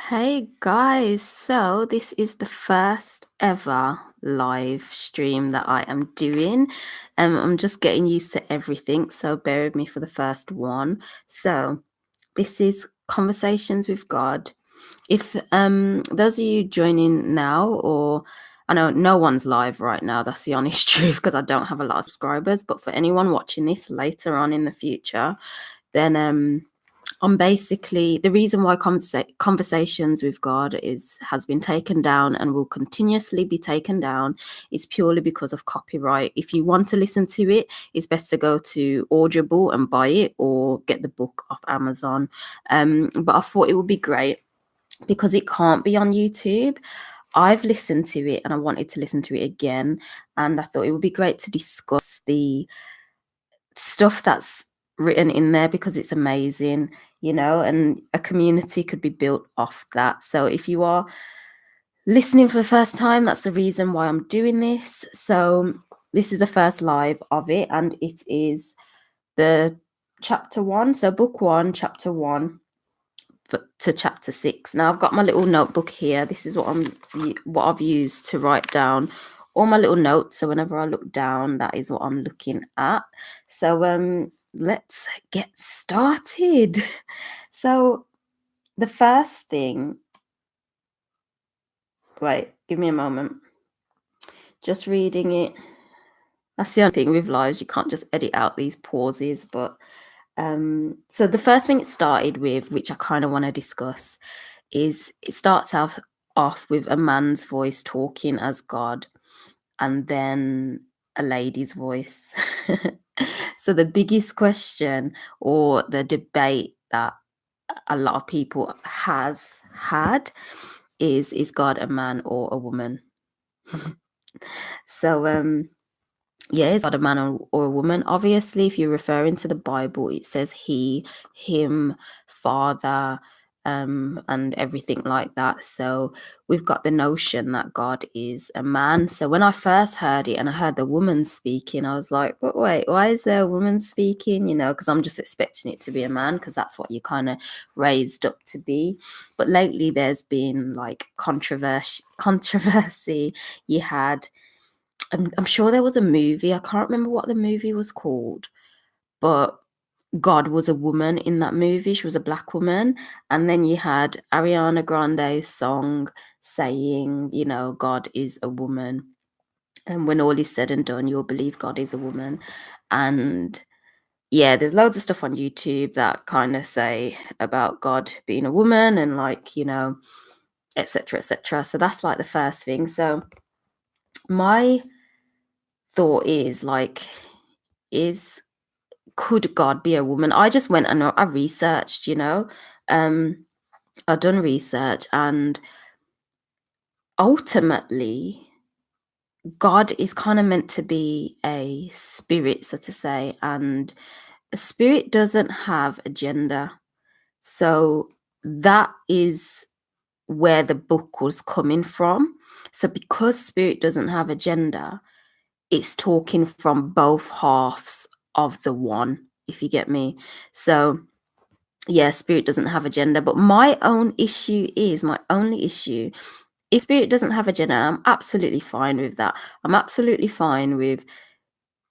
Hey guys, so this is the first ever live stream that I am doing. I'm just getting used to everything, so bear with me for the first one. So this is Conversations with God. If those of you joining now, or I know no one's live right now, that's the honest truth because I don't have a lot of subscribers, but for anyone watching this later on in the future, then I'm basically the reason why conversations with God has been taken down and will continuously be taken down is purely because of copyright. If you want to listen to it, it's best to go to Audible and buy it or get the book off Amazon. But I thought it would be great because it can't be on YouTube. I've listened to it and I wanted to listen to it again, and I thought it would be great to discuss the stuff that's written in there because it's amazing, and a community could be built off that. So if you are listening for the first time, that's the reason why I'm doing this. So this is the first live of it, and it is the chapter 1, so book 1, chapter 1 to chapter 6. Now I've got my little notebook here. This is what I've used to write down all my little notes, so whenever I look down, that is what I'm looking at. So let's get started. So the first thing, wait, give me a moment, just reading it. That's the only thing with lives, you can't just edit out these pauses. But so the first thing it started with, which I kind of want to discuss, is it starts off with a man's voice talking as God, and then a lady's voice. So the biggest question or the debate that a lot of people has had is God a man or a woman? So yeah, is God a man or a woman? Obviously, if you're referring to the Bible, it says he, him, father, and everything like that. So we've got the notion that God is a man. So when I first heard it and I heard the woman speaking, I was like, but wait, why is there a woman speaking? Because I'm just expecting it to be a man because that's what you kind of raised up to be. But lately there's been like controversy. You had I'm sure there was a movie. I can't remember what the movie was called, but God was a woman in that movie. She was a black woman. And then you had Ariana Grande's song saying, God is a woman. And when all is said and done, you'll believe God is a woman. And yeah, there's loads of stuff on YouTube that kind of say about God being a woman and etc., etc. So that's like the first thing. So my thought is is could God be a woman? I just went and I researched, I've done research, and ultimately God is kind of meant to be a spirit, so to say, and a spirit doesn't have a gender. So that is where the book was coming from. So because spirit doesn't have a gender, it's talking from both halves of the one, if you get me. So yeah, spirit doesn't have a gender. But my only issue, if spirit doesn't have a gender, I'm absolutely fine with that. I'm absolutely fine with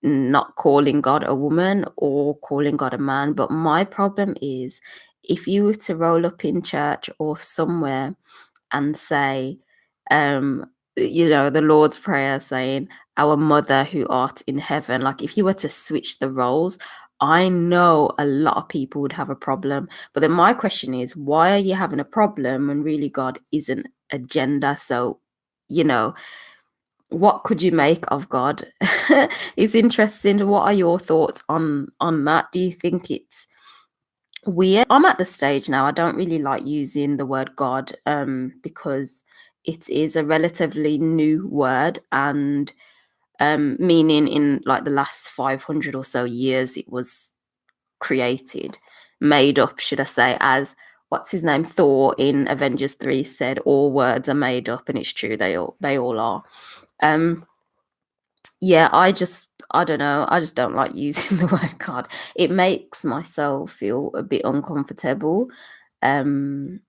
not calling God a woman or calling God a man. But my problem is if you were to roll up in church or somewhere and say, the Lord's Prayer saying, Our Mother who art in heaven, like if you were to switch the roles, I know a lot of people would have a problem. But then my question is, why are you having a problem when really God isn't a gender? So, what could you make of God? It's interesting. What are your thoughts on that? Do you think it's weird? I'm at the stage now, I don't really like using the word God because it is a relatively new word, and meaning in like the last 500 or so years it was made up, should I say, as what's his name, Thor in Avengers 3 said, all words are made up, and it's true, they all are. Yeah, I don't know, I just don't like using the word God. It makes my soul feel a bit uncomfortable. um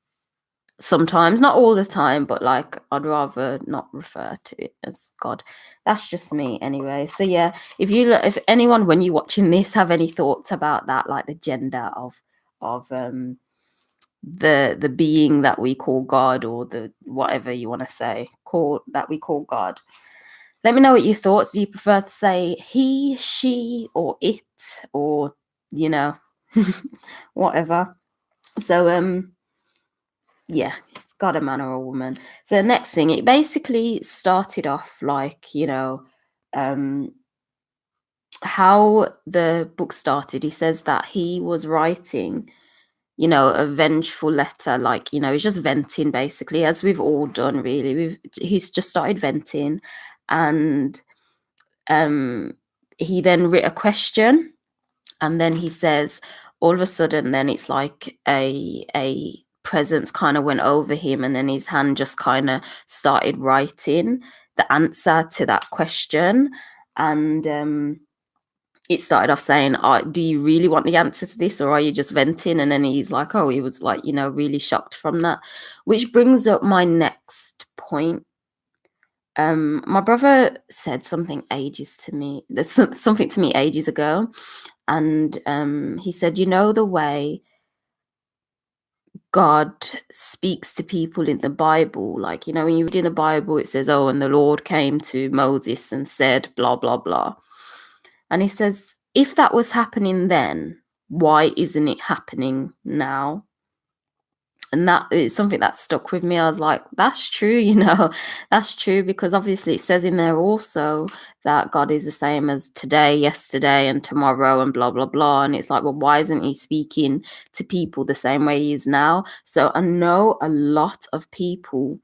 sometimes, not all the time, but like I'd rather not refer to it as God. That's just me anyway. So yeah, if anyone, when you're watching this, have any thoughts about that, like the gender of the being that we call God, or the whatever you want to say, call that we call God, let me know what your thoughts. Do you prefer to say he, she, or it, or you know, whatever? So yeah, it's got a man or a woman. So the next thing, it basically started off like, how the book started. He says that he was writing, a vengeful letter, like, he's just venting basically, as we've all done really. He's just started venting, and he then wrote a question, and then he says, all of a sudden, then it's like a presence kind of went over him, and then his hand just kind of started writing the answer to that question. And it started off saying, do you really want the answer to this, or are you just venting? And then he's like, oh, he was like, really shocked from that. Which brings up my next point. My brother said something something to me ages ago, and he said, the way God speaks to people in the Bible, like, when you read in the Bible, it says, oh, and the Lord came to Moses and said blah blah blah. And he says, if that was happening then, why isn't it happening now? And that is something that stuck with me. I was like, that's true, that's true, because obviously it says in there also that God is the same as today, yesterday, and tomorrow, and blah, blah, blah. And it's like, well, why isn't he speaking to people the same way he is now? So I know a lot of people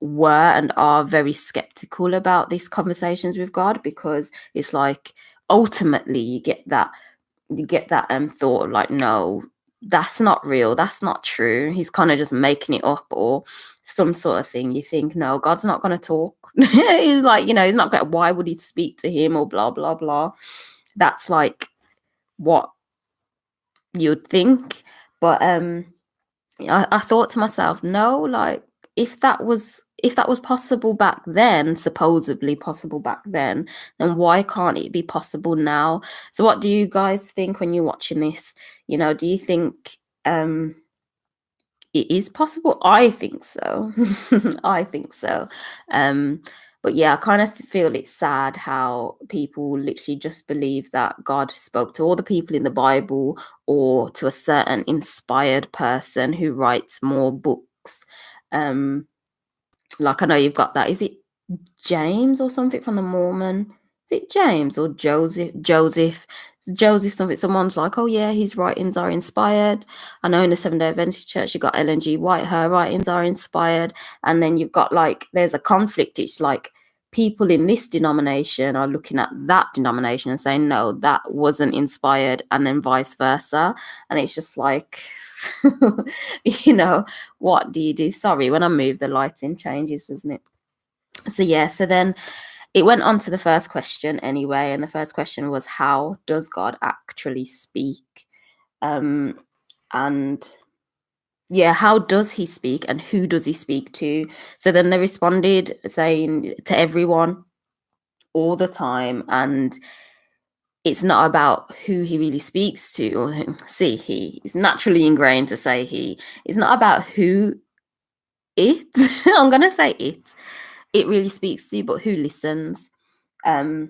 were and are very skeptical about these conversations with God, because it's like ultimately you get that thought of like, no, that's not real, that's not true, he's kind of just making it up, or some sort of thing. You think, no, God's not going to talk. He's like, he's not going, why would he speak to him, or blah blah blah. That's like what you'd think. But I thought to myself, no, like, if that was possible back then, supposedly possible back then why can't it be possible now? So what do you guys think when you're watching this? Do you think it is possible? I think so. I think so. um but yeah, I kind of feel it's sad how people literally just believe that God spoke to all the people in the Bible, or to a certain inspired person who writes more books. Like, I know you've got that. Is it James or something from the Mormon? Is it James or Joseph? Joseph something. Someone's like, oh yeah, his writings are inspired. I know in the Seventh-day Adventist Church, you've got Ellen G. White, her writings are inspired. And then you've got, like, there's a conflict. It's like people in this denomination are looking at that denomination and saying, no, that wasn't inspired, and then vice versa. And it's just like, what do you do? Sorry, when I move, the lighting changes, doesn't it? So yeah, so then it went on to the first question anyway, and the first question was, how does God actually speak? And yeah, how does he speak, and who does he speak to? So then they responded saying, to everyone, all the time. And it's not about who he really speaks to, or see, he is naturally ingrained to say he. It's not about who it I'm gonna say it really speaks to, but who listens. And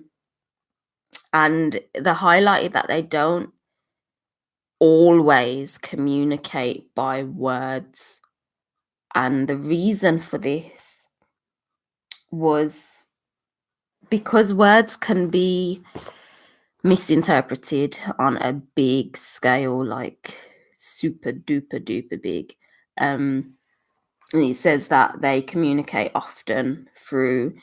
they highlighted that they don't always communicate by words. And the reason for this was because words can be misinterpreted on a big scale, like super duper duper big. And it says that they communicate often through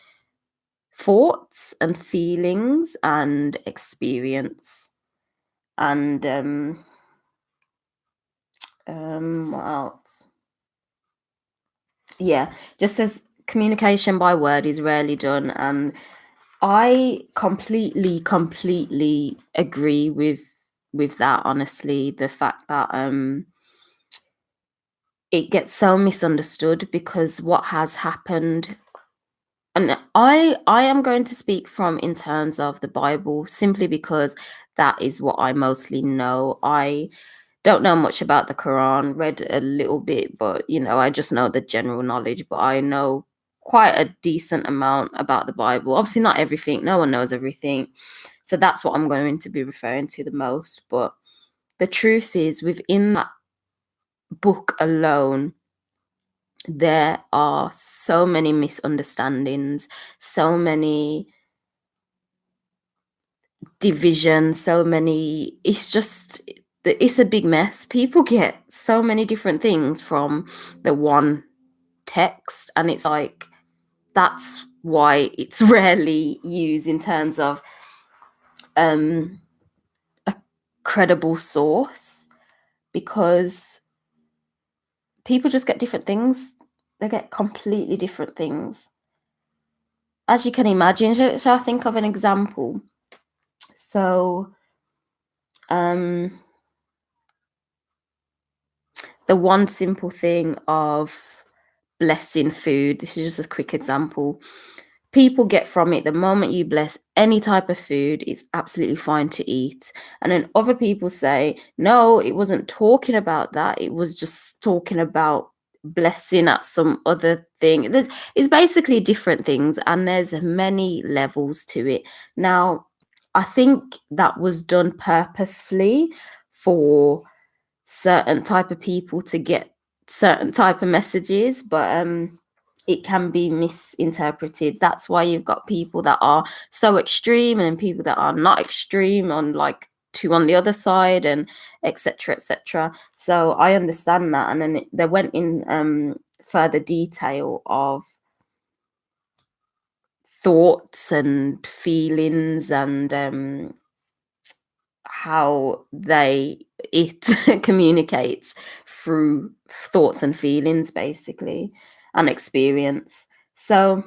thoughts and feelings and experience. And what else? Yeah, just says communication by word is rarely done. And I completely agree with that, honestly. The fact that it gets so misunderstood because what has happened, and I am going to speak from in terms of the Bible simply because that is what I mostly know. I don't know much about the Quran, read a little bit, but I just know the general knowledge, but I know quite a decent amount about the Bible. Obviously not everything, no one knows everything. So that's what I'm going to be referring to the most. But the truth is, within that book alone, there are so many misunderstandings, so many divisions, so many. It's a big mess. People get so many different things from the one text, and it's like that's why it's rarely used in terms of a credible source, because people just get different things. They get completely different things. As you can imagine, shall I think of an example? So, the one simple thing of blessing food, this is just a quick example. People get from it, the moment you bless any type of food, it's absolutely fine to eat. And then other people say, no, it wasn't talking about that. It was just talking about blessing at some other thing. It's basically different things, and there's many levels to it. Now, I think that was done purposefully for certain type of people to get certain type of messages, but it can be misinterpreted. That's why you've got people that are so extreme and people that are not extreme, on like two on the other side, and etc etc. So I understand that, and then they went in further detail of thoughts and feelings, and how it communicates through thoughts and feelings, basically, and experience. So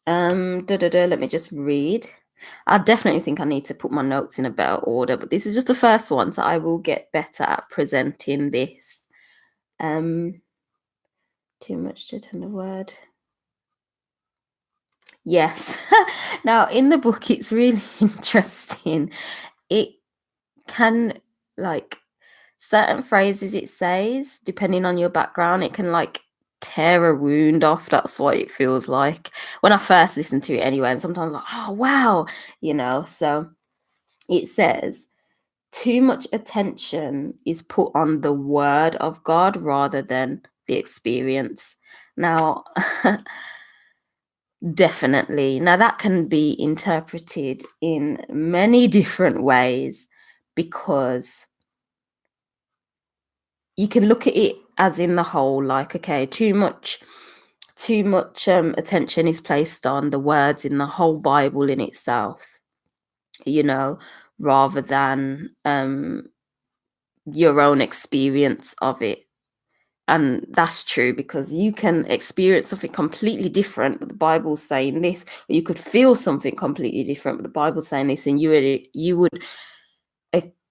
let me just read. I definitely think I need to put my notes in a better order, but this is just the first one, so I will get better at presenting this. Too much to turn the word. Yes. Now, in the book, it's really interesting. It can, like, certain phrases it says, depending on your background, it can like tear a wound off. That's what it feels like when I first listened to it anyway. And sometimes like, oh wow, So it says too much attention is put on the word of God rather than the experience. Now, definitely. Now, that can be interpreted in many different ways, because you can look at it as in the whole, like, okay, too much attention is placed on the words in the whole Bible in itself, rather than your own experience of it. And that's true, because you can experience something completely different, but the Bible's saying this, or you could feel something completely different, but the Bible's saying this, and you would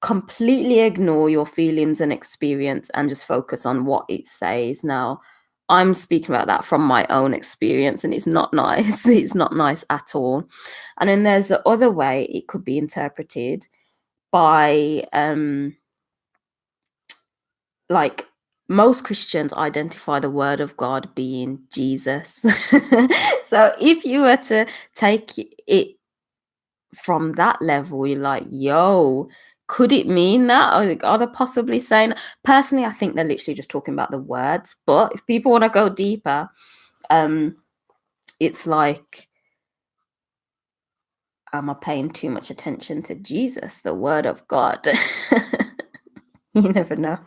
completely ignore your feelings and experience and just focus on what it says. Now, I'm speaking about that from my own experience, and it's not nice. It's not nice at all. And then there's the other way it could be interpreted by like, most Christians identify the word of God being Jesus. So if you were to take it from that level, you're like, yo, could it mean that? Or are they possibly saying? Personally, I think they're literally just talking about the words. But if people want to go deeper, it's like, am I paying too much attention to Jesus, the word of God? You never know.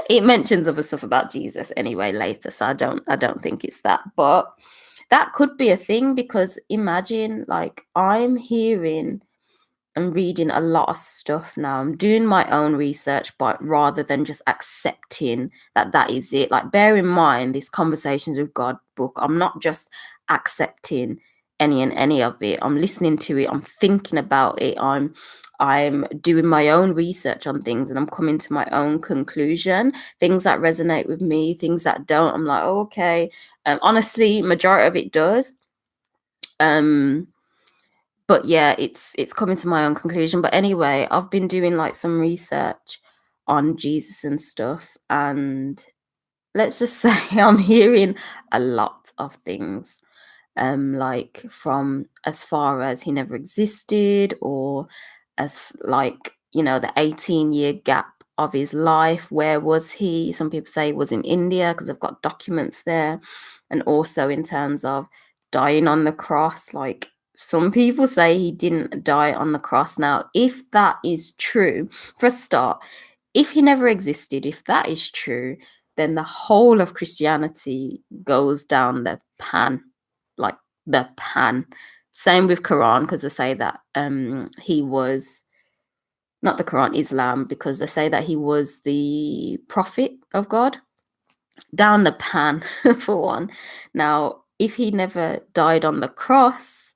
It mentions other stuff about Jesus anyway later, so I don't think it's that. But that could be a thing, because imagine, like, I'm hearing and reading a lot of stuff now. I'm doing my own research, but rather than just accepting that is it. Like, bear in mind, this Conversations with God book, I'm not just accepting any of it. I'm listening to it, I'm thinking about it, I'm doing my own research on things, and I'm coming to my own conclusion. Things that resonate with me, things that don't, I'm like, oh, okay. Honestly, majority of it does. But yeah, it's coming to my own conclusion. But anyway, I've been doing like some research on Jesus and stuff, and let's just say I'm hearing a lot of things, like from as far as he never existed, or like, the 18-year gap of his life. Where was he? Some people say he was in India because they've got documents there. And also in terms of dying on the cross, like some people say he didn't die on the cross. Now, if that is true, for a start, if he never existed, if that is true, then the whole of Christianity goes down the pan, like the pan. Same with Quran, because they say that he was not the Quran, Islam, because they say that he was the prophet of God. Down the pan, for one. Now, if he never died on the cross,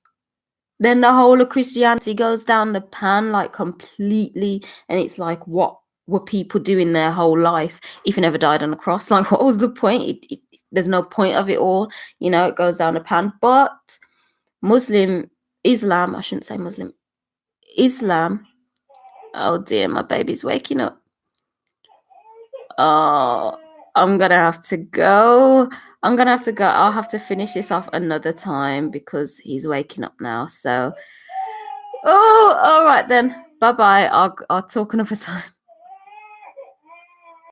then the whole of Christianity goes down the pan, like completely. And it's like, what were people doing their whole life if he never died on the cross? Like, what was the point? There's no point of it all. It goes down the pan. But Islam, I shouldn't say Muslim, Islam. Oh dear, my baby's waking up. Oh, I'm gonna have to go. I'll have to finish this off another time because he's waking up now. So, oh, all right then. Bye bye. I'll talk another time.